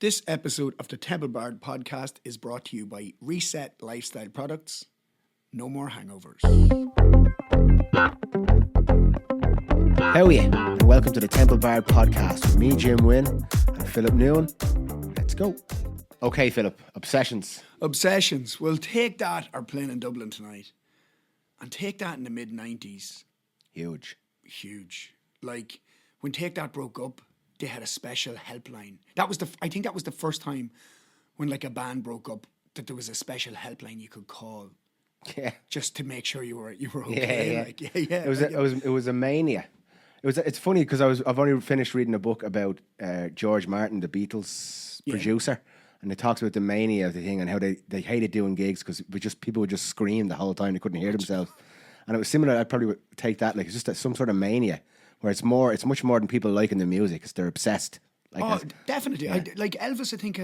This episode of the Temple Bard podcast is brought to you by Reset Lifestyle Products. No more hangovers. How are you? And welcome to the Temple Bard podcast with me, Jim Wynn, and Philip Newen. Let's go. Okay, Philip, obsessions. Obsessions. Well, Take That are playing in Dublin tonight. And Take That in the mid-90s. Huge. Huge. Like, when Take That broke up, they had a special helpline. I think that was the first time when like a band broke up that there was a special helpline you could call. Yeah. Just to make sure you were okay. Yeah. Like, yeah. It was a mania. It's funny because I've only finished reading a book about George Martin, the Beatles producer, and it talks about the mania of the thing and how they hated doing gigs because people would just scream the whole time, they couldn't hear themselves. And it was similar. I'd probably take that like it's just some sort of mania where it's much more than people liking the music because they're obsessed. Definitely. Yeah. Like Elvis, I think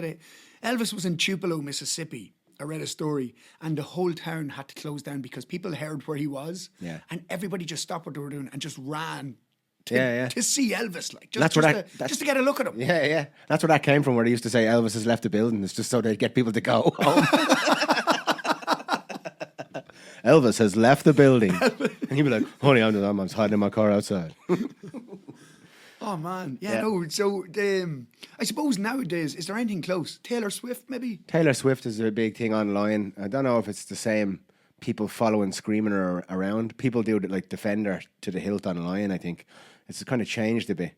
Elvis was in Tupelo, Mississippi. I read a story, and the whole town had to close down because people heard where he was, and everybody just stopped what they were doing and just ran to see Elvis, like just to get a look at him. Yeah. That's where that came from. Where they used to say Elvis has left the building. It's just so they get people to go home. Elvis has left the building, and he'd be like, "Honey, I'm hiding in my car outside." Oh man, no. So I suppose nowadays, is there anything close? Taylor Swift, maybe. Taylor Swift is a big thing online. I don't know if it's the same people following, screaming her around. People do it like defend her to the hilt online. I think it's kind of changed a bit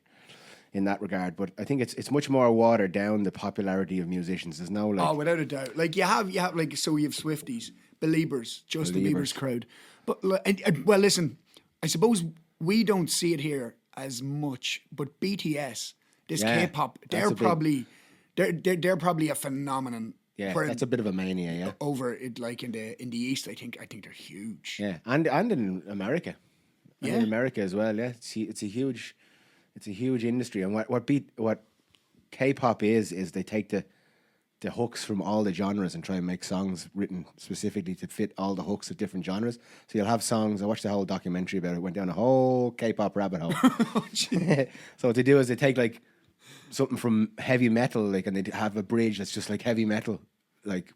in that regard, but I think it's much more watered down, the popularity of musicians. There's no like... Oh, without a doubt. Like you have like, so you have Swifties, Beliebers, Justin Bieber's crowd. But well, listen, I suppose we don't see it here as much, but BTS, this K-pop, they're probably a phenomenon. Yeah, that's a bit of a mania. Yeah, over it, like in the East, I think they're huge. Yeah, and in America, in America as well. Yeah, it's a huge industry. And what K-pop is they take the hooks from all the genres and try and make songs written specifically to fit all the hooks of different genres. So you'll have songs. I watched the whole documentary about it. Went down a whole K-pop rabbit hole. So what they do is they take like something from heavy metal, like, and they have a bridge that's just like heavy metal, like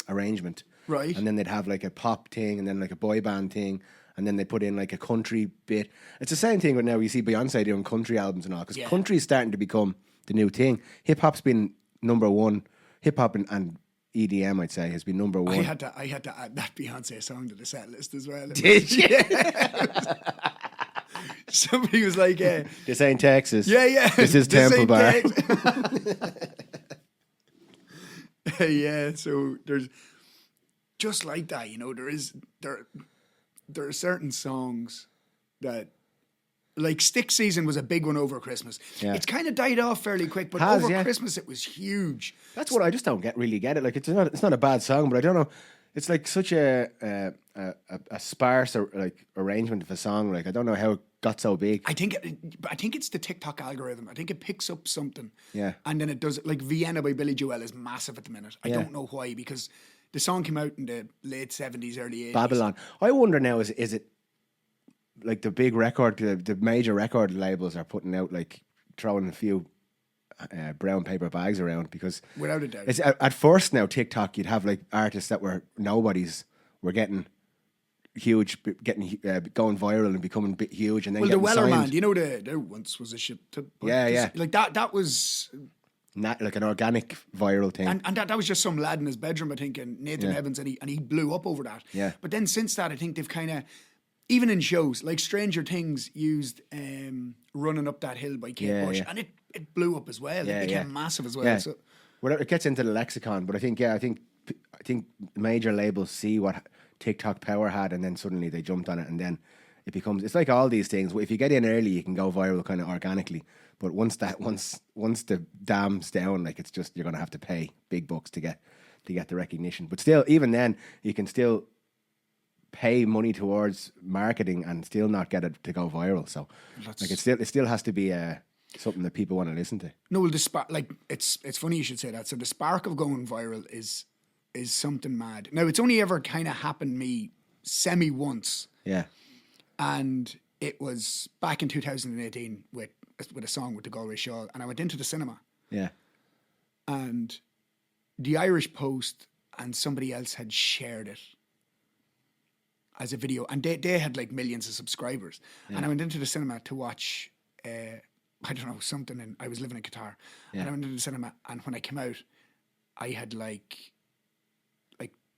arrangement. Right. And then they'd have like a pop thing, and then like a boy band thing, and then they put in like a country bit. It's the same thing with now. You see Beyonce doing country albums and all, because country is starting to become the new thing. Hip hop's been number one. Hip hop and EDM, I'd say, has been number one. I had to add that Beyonce song to the set list as well. Did you? Somebody was like, "This ain't Texas. Yeah. This is Temple Bar." Yeah. So there's just like that, there are certain songs that. Like Stick Season was a big one over Christmas. Yeah. It's kind of died off fairly quick, but over Christmas it was huge. That's what I just don't really get it. Like it's not a bad song, but I don't know. It's like such a sparse arrangement of a song. Like I don't know how it got so big. I think it's the TikTok algorithm. I think it picks up something. Yeah. And then it does it. Like Vienna by Billy Joel is massive at the minute. I don't know why, because the song came out in the late 70s, early 80s. Babylon. I wonder now, is it like the big record, the major record labels are putting out, like throwing a few brown paper bags around, because without a doubt, it's at first now TikTok, you'd have like artists that were nobodies were getting huge, going viral and becoming huge, and then the Weller Man, there once was a ship to like that was not like an organic viral thing, and that was just some lad in his bedroom, I think, and Nathan Evans, and he blew up over that. Yeah, but then since that, I think they've kind of, even in shows, like Stranger Things used Running Up That Hill by Kate Bush, and it blew up as well. It became massive as well. Yeah. So. Well, it gets into the lexicon, but I think major labels see what TikTok power had, and then suddenly they jumped on it, and then it's like all these things. If you get in early, you can go viral kind of organically. But once the dam's down, like it's just, you're going to have to pay big bucks to get the recognition. But still, even then, you can still pay money towards marketing and still not get it to go viral. So like it still has to be something that people want to listen to. No, well, it's funny you should say that. So the spark of going viral is something mad. Now, it's only ever kind of happened me semi once. Yeah. And it was back in 2018 with a song with the Galway Shawl, and I went into the cinema. Yeah. and the Irish Post and somebody else had shared it as a video, and they had like millions of subscribers. And I went into the cinema to watch, I don't know, something, and I was living in Qatar, and I went into the cinema, and when I came out, I had like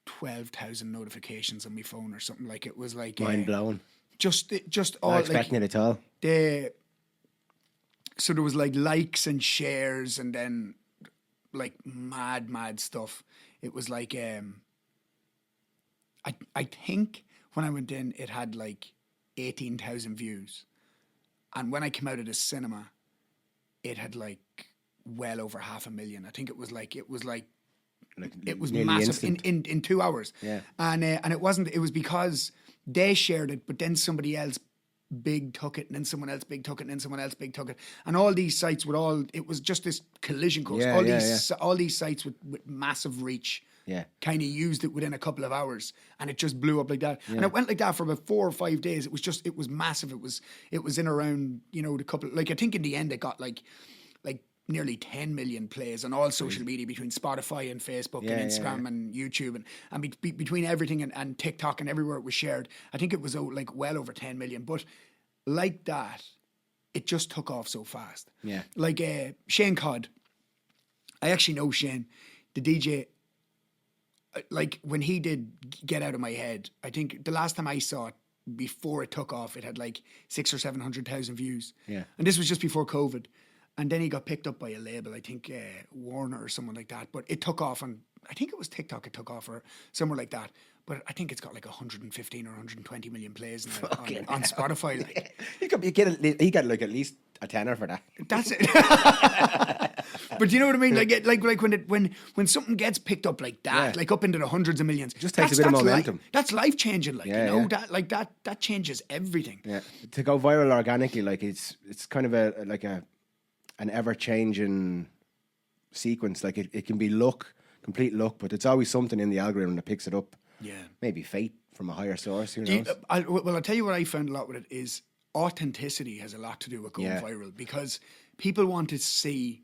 12,000 notifications on my phone or something. Like it was like Mind blown. Just all Not expecting it at all. So there was like likes and shares, and then like mad stuff. It was like I think when I went in, it had like 18,000 views, and when I came out of the cinema, it had like well over 500,000. I think it was nearly massive instant. in 2 hours. Yeah. And it was because they shared it, but then somebody else big took it, and then someone else big took it, and then someone else big took it, and all these sites it was just this collision course. All these sites with massive reach. Yeah. Kind of used it within a couple of hours, and it just blew up like that. And it went like that for about 4 or 5 days. It was massive. It was in around, the couple, like I think in the end it got like nearly 10 million plays on all social media, between Spotify and Facebook and Instagram and YouTube and between everything and TikTok and everywhere it was shared. I think it was like well over 10 million. But like that, it just took off so fast. Yeah. Like Shane Codd, I actually know Shane, the DJ. Like when he did Get Out of My Head, I think the last time I saw it before it took off, it had like 600,000 or 700,000 views. Yeah. And this was just before COVID. And then he got picked up by a label, I think Warner or someone like that. But it took off on, I think it was TikTok it took off, or somewhere like that. But I think it's got like 115 or 120 million plays now on Spotify. Like. He got like at least a tenner for that. That's it. But you know what I mean? Like when something gets picked up like that, like up into the hundreds of millions, Just takes a bit of momentum. That's life changing. Like Yeah. that changes everything. Yeah. To go viral organically, like it's kind of an ever changing sequence. Like it can be complete luck, but it's always something in the algorithm that picks it up. Yeah. Maybe fate from a higher source. Who knows? I'll tell you what I found a lot with it is authenticity has a lot to do with going viral, because people want to see,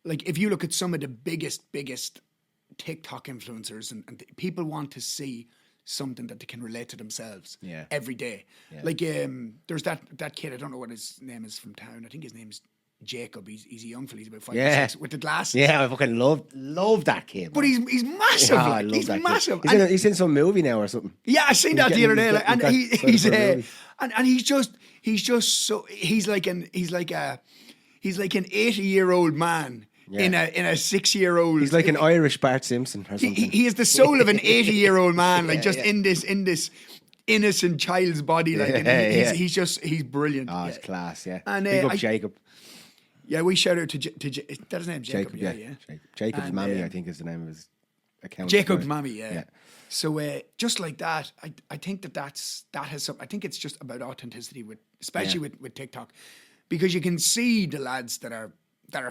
like if you look at some of the biggest TikTok influencers and people want to see something that they can relate to themselves every day. Yeah. Like there's that kid, I don't know what his name is from town. I think his name's Jacob. He's a young fella. He's about 5 or 6 with the glasses. Yeah, I fucking love that kid. But he's massive. Yeah, like, he's massive. He's in some movie now or something. Yeah, I seen that the other day. And he's like an 80-year-old man. Yeah. In a 6-year-old. He's like an Irish Bart Simpson or something. He is the soul of an 80-year-old man, like in this innocent child's body. Like he's brilliant. Oh, it's class, yeah. And big up Jacob. Yeah, we shout out to that is his name, Jacob. Yeah. Jacob's Mammy, I think is the name of his account. Jacob's Mammy, yeah. So just like that, I think that has some. I think it's just about authenticity especially with TikTok, because you can see the lads that are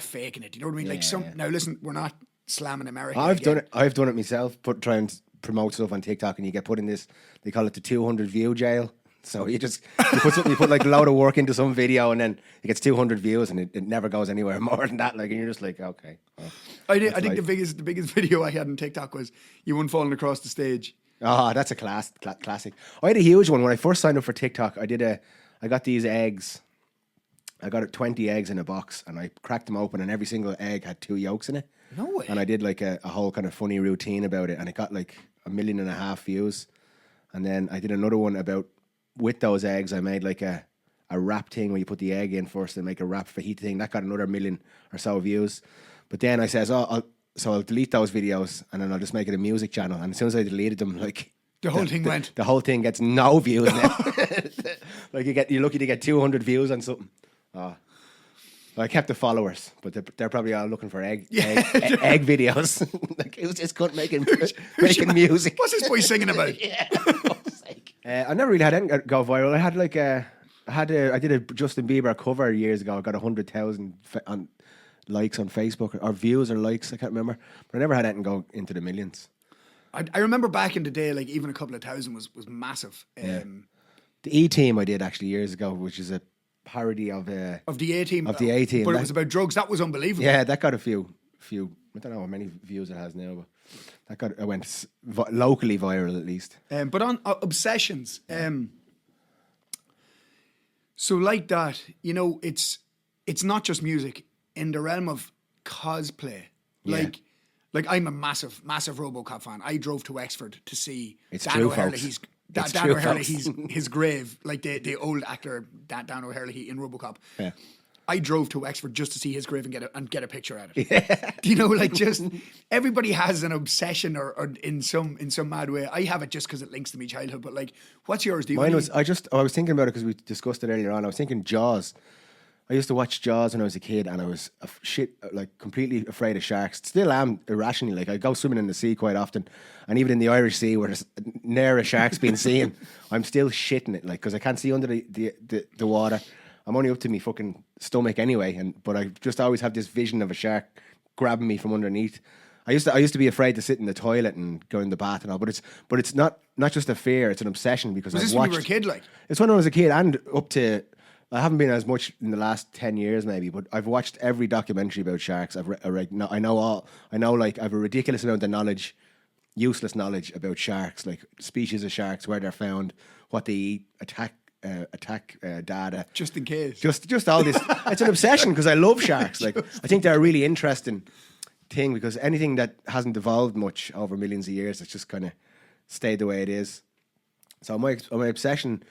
faking it. You know what I mean? Now listen, we're not slamming America. I've done it myself. Try and promote stuff on TikTok, and you get put in this. They call it the 200 view jail. So you put like a load of work into some video, and then it gets 200 views, and it never goes anywhere more than that. Like, and you're just like, okay. Well, I think the biggest video I had on TikTok was you one falling across the stage. Oh, that's a classic. I had a huge one when I first signed up for TikTok. I got these eggs. I got 20 eggs in a box, and I cracked them open, and every single egg had 2 yolks in it. No way. And I did like a whole kind of funny routine about it, and it got like 1.5 million views. And then I did another one with those eggs. I made like a wrap thing where you put the egg in first and make a wrap fajita thing. That got another 1 million or so views. But then I says, I'll delete those videos, and then I'll just make it a music channel. And as soon as I deleted them, like the whole thing went. The whole thing gets no views now. Like you're lucky to get 200 views on something. I kept the followers, but they're probably all looking for egg videos. Like it was just making music. What's this boy singing about? I never really had anything go viral. I did a Justin Bieber cover years ago. I got 100,000 likes on Facebook, or views or likes. I can't remember, but I never had anything go into the millions. I remember back in the day, like even a couple of thousand was massive. The E-Team I did actually years ago, which is a parody of the A-Team. But it was about drugs. That was unbelievable. Yeah, that got a few few. I don't know how many views it has now, but it went locally viral at least. But on obsessions, so like that, you know, it's not just music in the realm of cosplay. Yeah. Like I'm a massive RoboCop fan. I drove to Wexford to see It's Dan true, O'Herlihy's folks. Dan O'Herlihy's his grave, like the old actor Dan O'Herlihy in RoboCop. Yeah. I drove to Wexford just to see his grave and get a picture at it. Yeah. You know, like just everybody has an obsession or in some mad way. I have it just because it links to my childhood. But like, what's yours? Mine was I was thinking about it because we discussed it earlier on. I was thinking Jaws. I used to watch Jaws when I was a kid, and I was completely afraid of sharks. Still am irrationally. Like I go swimming in the sea quite often, and even in the Irish Sea where there's ne'er a shark's been seen, I'm still shitting it. Like because I can't see under the water. I'm only up to me fucking stomach anyway, but I just always have this vision of a shark grabbing me from underneath. I used to be afraid to sit in the toilet and go in the bath and all, but it's not just a fear; it's an obsession because was I've this watched. When you were a kid, like? It's when I was a kid and up to. I haven't been as much in the last 10 years, maybe, but I've watched every documentary about sharks. I know all. I know like I have a ridiculous amount of knowledge, useless knowledge about sharks, like species of sharks, where they're found, what they eat, attack data. Just in case. Just all this. It's an obsession because I love sharks. Like I think they're a really interesting thing because anything that hasn't evolved much over millions of years, it's just kind of stayed the way it is. So my obsession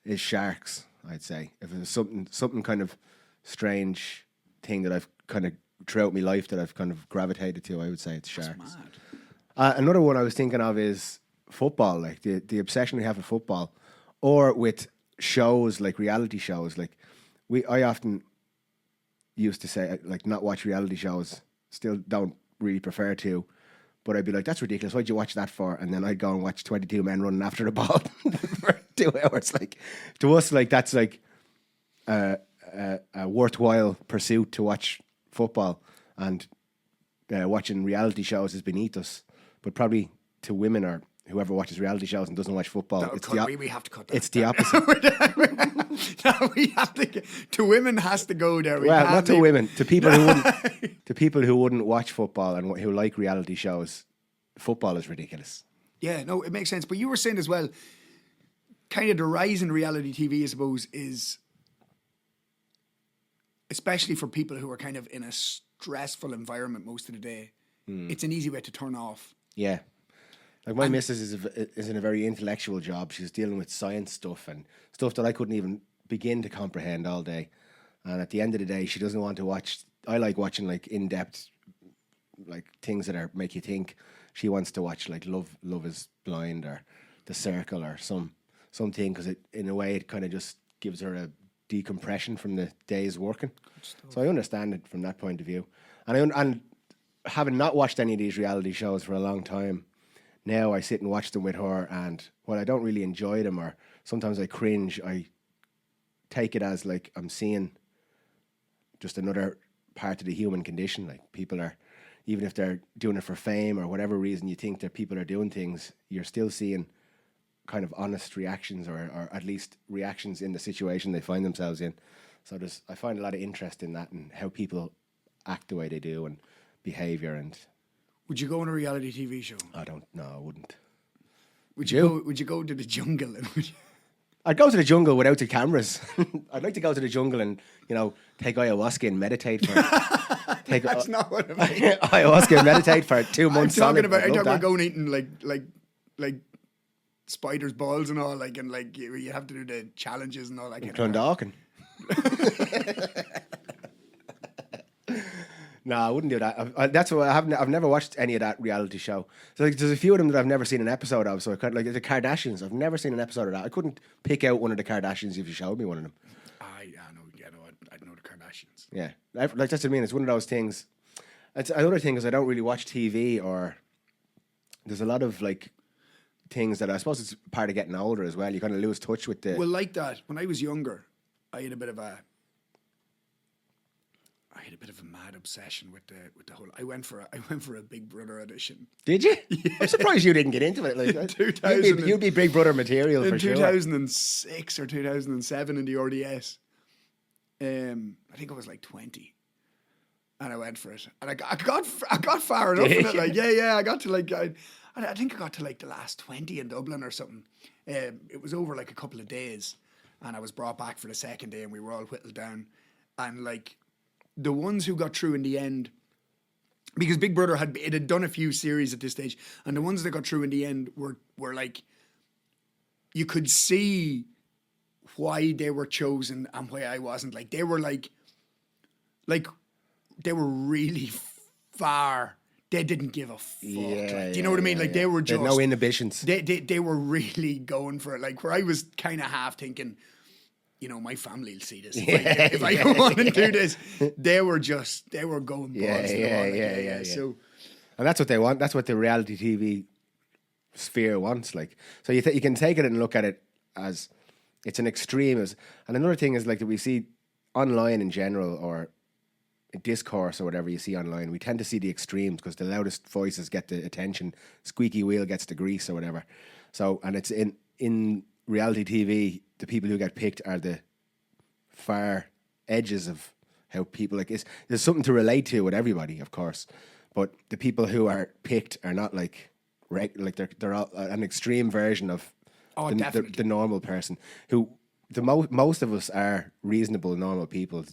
is sharks. I'd say if it was something kind of strange thing that I've kind of throughout my life that I've kind of gravitated to, I would say it's sharks. That's mad. Another one I was thinking of is football, like the obsession we have with football, or with shows like reality shows. Like I often used to say like not watch reality shows. Still don't really prefer to. But I'd be like, that's ridiculous. Why'd you watch that for? And then I'd go and watch 22 men running after the ball for 2 hours. Like to us, like that's like a worthwhile pursuit to watch football, and watching reality shows is beneath us. But probably to women or whoever watches reality shows and doesn't watch football, we have to cut that. It's the opposite. No, we have to. To women has to go there. Well, not to women. To people who wouldn't. To people who wouldn't watch football and who like reality shows, football is ridiculous. Yeah, no, it makes sense. But you were saying as well, kind of the rise in reality TV, I suppose, is especially for people who are kind of in a stressful environment most of the day. It's an easy way to turn off. Yeah. Like my missus is in a very intellectual job. She's dealing with science stuff and stuff that I couldn't even begin to comprehend all day. And at the end of the day, she doesn't want to watch. I like watching like in-depth, like things that make you think. She wants to watch like Love Is Blind or The Circle or something because in a way it kind of just gives her a decompression from the day's working. So I understand it from that point of view. And having not watched any of these reality shows for a long time. Now I sit and watch them with her, and while I don't really enjoy them, or sometimes I cringe, I take it as like I'm seeing just another part of the human condition. Like people are, even if they're doing it for fame or whatever reason you think that people are doing things, you're still seeing kind of honest reactions or at least reactions in the situation they find themselves in. So I find a lot of interest in that and how people act the way they do and behaviour and... Would you go on a reality TV show? I wouldn't. Would you go to the jungle? I'd go to the jungle without the cameras. I'd like to go to the jungle and, take ayahuasca and meditate for... That's not what I mean. Ayahuasca and meditate for 2 months. I'm talking about going eating like spiders' balls and all, and you have to do the challenges and all that. Clondalkin. No, I wouldn't do that. That's what I've never watched any of that reality show. So there's a few of them that I've never seen an episode of. So I like the Kardashians. I've never seen an episode of that. I couldn't pick out one of the Kardashians if you showed me one of them. I know the Kardashians. Yeah, like that's what I mean. It's one of those things. It's another thing is I don't really watch TV, or there's a lot of things that I suppose it's part of getting older as well. You kind of lose touch with the. Well, like that when I was younger, I had a bit of a mad obsession with the whole. I went for a Big Brother audition. Did you? Yeah. I'm surprised you didn't get into it. You'd be Big Brother material for sure. In 2006 or 2007 in the RDS. I think I was 20, and I went for it, and I got far enough in it. Like, yeah, I got to like, I think I got to like the last 20 in Dublin or something. It was over like a couple of days, and I was brought back for the second day, and we were all whittled down, and like the ones who got through in the end, because Big Brother had done a few series at this stage, and the ones that got through in the end were like, you could see why they were chosen and why I wasn't. Like they were like they were really far. They didn't give a fuck. Do you know what I mean? Like they were just no inhibitions. They were really going for it. Like where I was kind of half thinking, you know, my family will see this. If I go on and do this, they were going balls to the wall. Yeah. So, and that's what they want. That's what the reality TV sphere wants. Like, so you can take it and look at it as it's an extreme. And another thing is like that we see online in general, or discourse or whatever you see online, we tend to see the extremes because the loudest voices get the attention, squeaky wheel gets the grease or whatever. So, and it's in reality TV, the people who get picked are the far edges of how people like. There's something to relate to with everybody, of course, but the people who are picked are not like they're all an extreme version of the normal person. Who most of us are reasonable, normal people.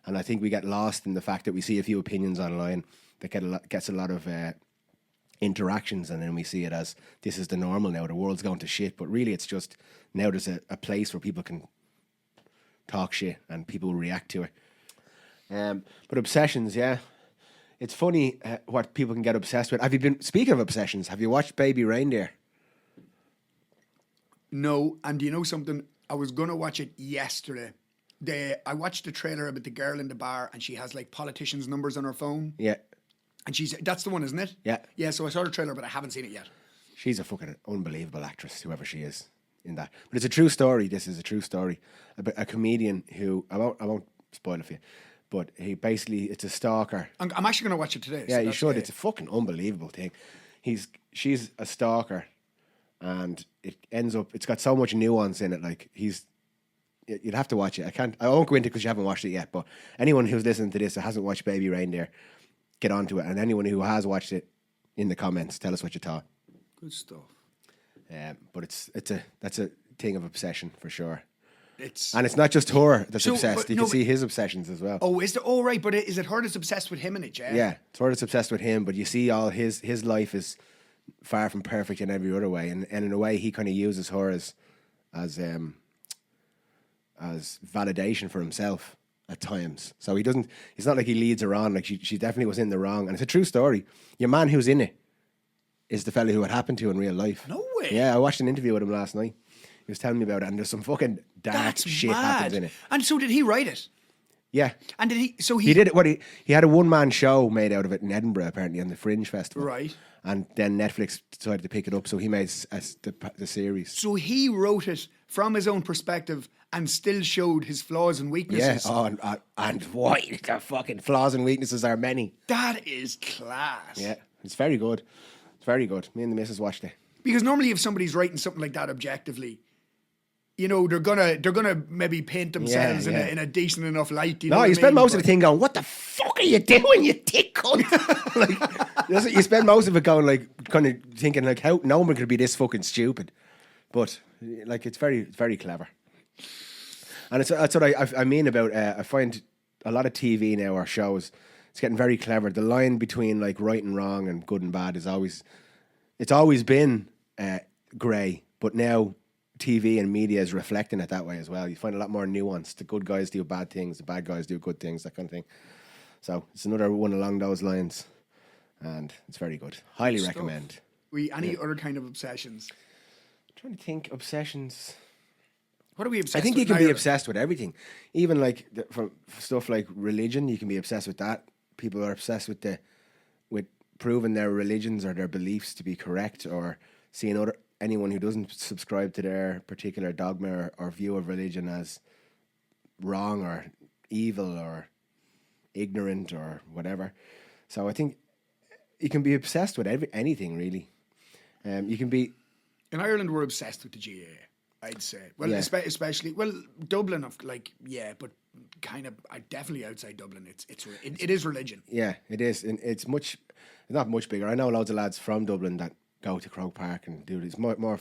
And I think we get lost in the fact that we see a few opinions online that gets a lot of interactions, and then we see it as this is the normal now. The world's going to shit, but really it's just now there's a place where people can talk shit and people react to it. But obsessions, yeah, it's funny what people can get obsessed with. Speaking of obsessions, have you watched Baby Reindeer? No, and do you know something? I was gonna watch it yesterday. I watched the trailer about the girl in the bar, and she has like politicians' numbers on her phone. Yeah. And that's the one, isn't it? Yeah. Yeah, so I saw the trailer, but I haven't seen it yet. She's a fucking unbelievable actress, whoever she is in that. But it's a true story. This is a true story about a comedian who, I won't spoil it for you, but it's a stalker. I'm actually going to watch it today. Yeah, so you should. It's a fucking unbelievable thing. She's a stalker, and it's got so much nuance in it. Like you'd have to watch it. I won't go into it because you haven't watched it yet, but anyone who's listening to this that hasn't watched Baby Reindeer, get onto it. And anyone who has watched it, in the comments, tell us what you thought. Good stuff. But that's a thing of obsession for sure. And it's not just her that's obsessed. You can see his obsessions as well. Oh, is there? Oh, right. But is it her that's obsessed with him in it, yeah? Yeah, it's her that's obsessed with him. But you see all his life is far from perfect in every other way. And in a way, he kind of uses her as validation for himself at times. So it's not like he leads her on. Like she definitely was in the wrong. And it's a true story. Your man who's in it is the fella who it happened to in real life. No way. Yeah, I watched an interview with him last night. He was telling me about it, and there's some fucking dark shit happens in it. And so did he write it? Yeah. And did he? So he did it. He had a one-man show made out of it in Edinburgh, apparently, on the Fringe Festival. Right. And then Netflix decided to pick it up, so he made the series. So he wrote it from his own perspective and still showed his flaws and weaknesses. Yeah, and why the fucking flaws and weaknesses are many. That is class. Yeah, it's very good. It's very good. Me and the missus watched it. Because normally if somebody's writing something like that objectively, you know, they're gonna maybe paint themselves in a decent enough light. You spend most of the thing going, what the fuck are you doing, you dick cunt? Like, you spend most of it going like, kind of thinking like, how no one could be this fucking stupid. But like, it's very, very clever. And that's what I mean about, I find a lot of TV now or shows, it's getting very clever. The line between like right and wrong and good and bad it's always been grey, but now TV and media is reflecting it that way as well. You find a lot more nuance. The good guys do bad things, the bad guys do good things, that kind of thing. So it's another one along those lines, and it's very good. Highly recommend. Any other kind of obsessions? I'm trying to think obsessions. What are we obsessed with? I think you can be obsessed with everything. Even like from stuff like religion, you can be obsessed with that. People are obsessed with proving their religions or their beliefs to be correct, or seeing anyone who doesn't subscribe to their particular dogma or view of religion as wrong or evil or ignorant or whatever. So I think you can be obsessed with anything, really. You can be... In Ireland, we're obsessed with the GAA, I'd say. Well, especially... Well, Dublin, but kind of definitely outside Dublin. It is religion. Yeah, it is, and it's not much bigger. I know loads of lads from Dublin that go to Croke Park and do this more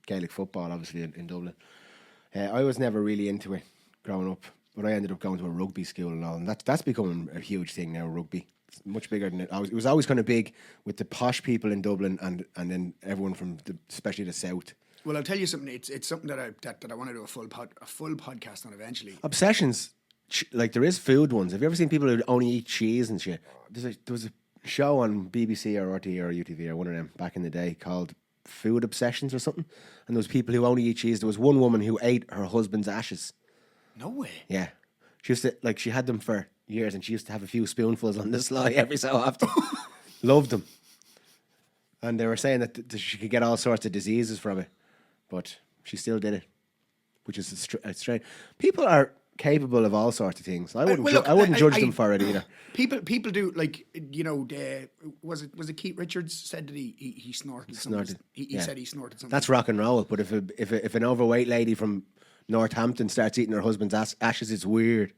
Gaelic football, obviously in Dublin. I was never really into it growing up, but I ended up going to a rugby school and all, and that's becoming a huge thing now. Rugby, it's much bigger than it. It was always kind of big with the posh people in Dublin, and then everyone from especially the south. Well, I'll tell you something. It's something that I want to do a full podcast on eventually. Obsessions, like there is food ones. Have you ever seen people who only eat cheese and shit? There was a show on BBC or RTE or UTV or one of them back in the day called Food Obsessions or something, and there was people who only eat cheese. There was one woman who ate her husband's ashes. No way. Yeah, she used to, like, she had them for years, and she used to have a few spoonfuls on the sly every so often. Loved them, and they were saying that she could get all sorts of diseases from it, but she still did it, which is strange. People are capable of all sorts of things. I wouldn't judge them for it either. People do, like, you know. Was it Keith Richards said that he snorted something? He said he snorted something. That's rock and roll. But if an overweight lady from Northampton starts eating her husband's ashes, it's weird.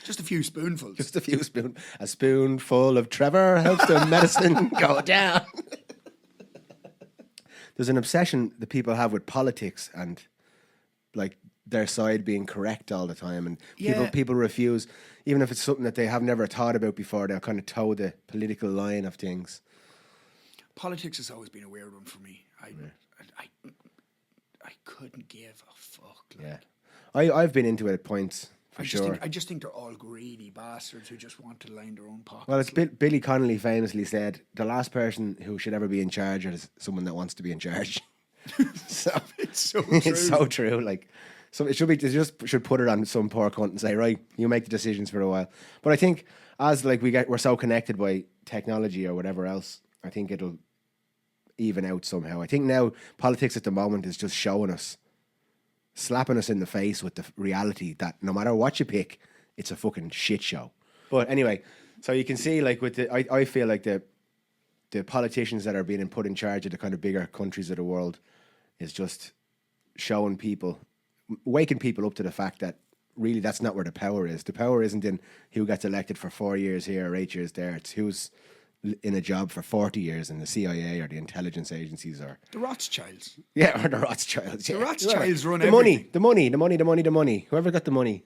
Just a few spoonfuls. Just a spoonful of Trevor helps the medicine go down. There's an obsession that people have with politics and, like, their side being correct all the time, and people refuse, even if it's something that they have never thought about before. They'll kind of toe the political line of things. Politics has always been a weird one for me. I couldn't give a fuck. Like. Yeah, I've been into it at points. I just think they're all greedy bastards who just want to line their own pockets. Well, it's Billy Connolly famously said, the last person who should ever be in charge is someone that wants to be in charge. So it's so true. It's so true. Like, so it should be. They just should put it on some poor cunt and say, right, you make the decisions for a while. But I think as, like, we're so connected by technology or whatever else, I think it'll even out somehow. I think now politics at the moment is just showing us, slapping us in the face with the reality that no matter what you pick, it's a fucking shit show. But anyway, so you can see, like, with I feel like the politicians that are being put in charge of the kind of bigger countries of the world is just showing people, waking people up to the fact that really that's not where the power is. The power isn't in who gets elected for 4 years here or 8 years there. It's who's in a job for 40 years in the CIA or the intelligence agencies or the Rothschilds. Yeah, or the Rothschilds. The Rothschilds run the everything. The money. Whoever got the money.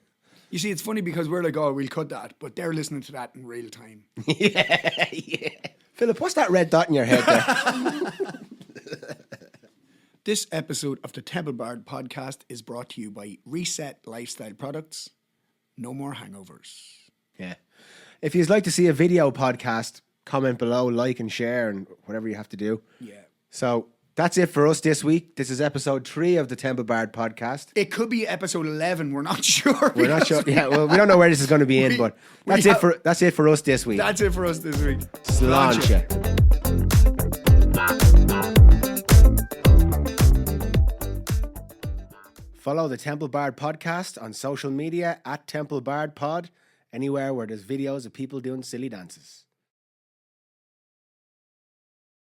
You see, it's funny because we're like, oh, we'll cut that, but they're listening to that in real time. Yeah. Philip, what's that red dot in your head there? This episode of the Temple Bard podcast is brought to you by Reset Lifestyle Products. No more hangovers. Yeah. If you'd like to see a video podcast, comment below, like and share, and whatever you have to do. Yeah. So that's it for us this week. This is episode 3 of the Temple Bard podcast. It could be episode 11. We're not sure. We're not sure. Yeah, well, we don't know where this is going to be in, but that's it for us this week. That's it for us this week. Sláinte. Follow the Temple Bard podcast on social media at Temple Bard Pod, anywhere where there's videos of people doing silly dances.